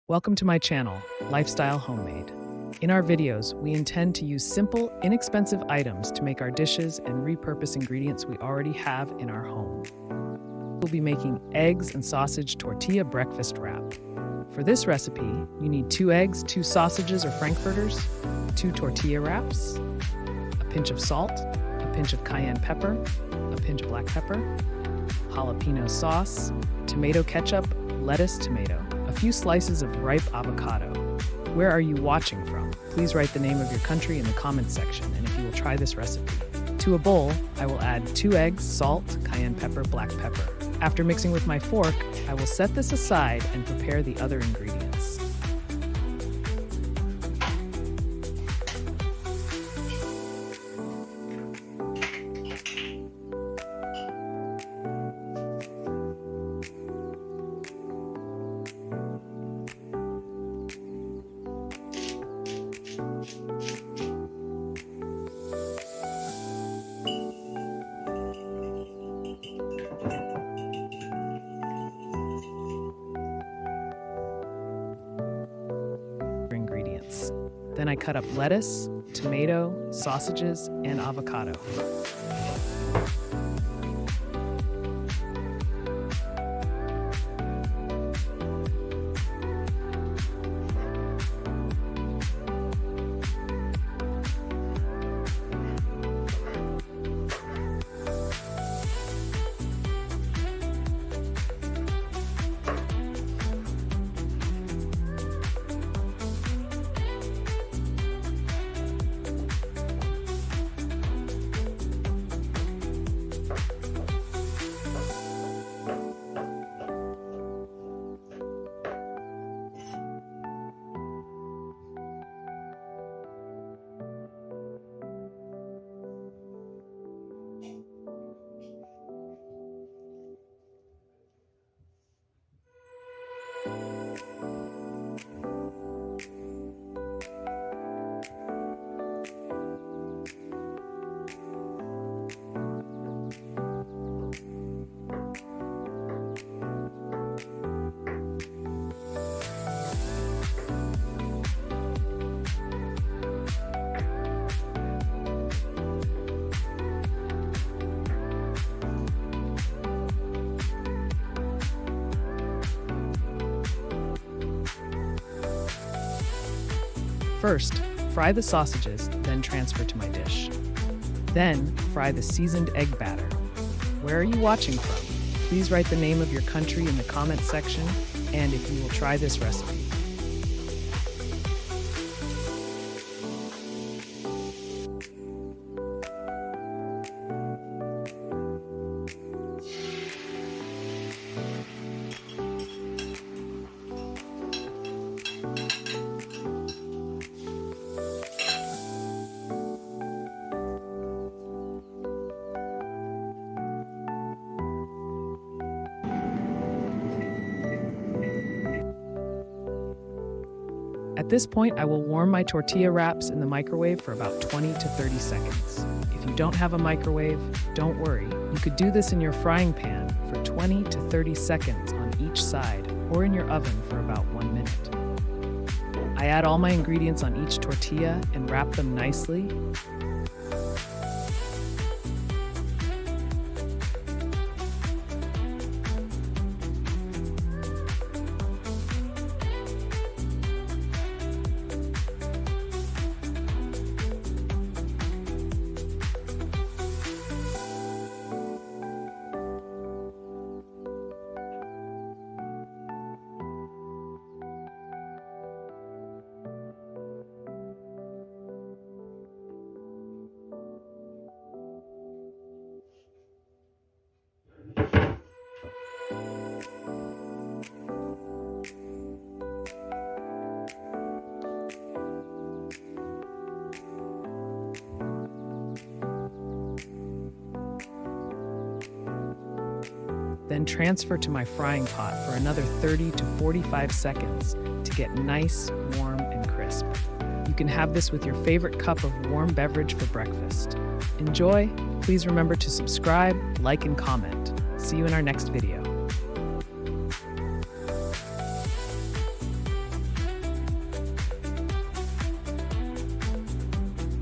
Welcome to my channel, Lifestyle Homemade. In our videos, we intend to use simple, inexpensive items to make our dishes and repurpose ingredients we already have in our home. We'll be making eggs and sausage tortilla breakfast wrap. For this recipe, you need 2 eggs, 2 sausages or Frankfurters, 2 tortilla wraps, a pinch of salt, a pinch of cayenne pepper, a pinch of black pepper, jalapeno sauce, tomato ketchup, lettuce, tomato, a few slices of ripe avocado. Where are you watching from? Please write the name of your country in the comments section and if you will try this recipe. To a bowl, I will add 2 eggs, salt, cayenne pepper, black pepper. After mixing with my fork, I will set this aside and prepare the other ingredients. Ingredients. Then I cut up lettuce, tomato, sausages, and avocado. First, fry the sausages, then transfer to my dish. Then, fry the seasoned egg batter. Where are you watching from? Please write the name of your country in the comments section and if you will try this recipe. At this point, I will warm my tortilla wraps in the microwave for about 20 to 30 seconds. If you don't have a microwave, don't worry. You could do this in your frying pan for 20 to 30 seconds on each side or in your oven for about 1 minute. I add all my ingredients on each tortilla and wrap them nicely. Then transfer to my frying pot for another 30 to 45 seconds to get nice, warm, and crisp. You can have this with your favorite cup of warm beverage for breakfast. Enjoy! Please remember to subscribe, like, and comment. See you in our next video.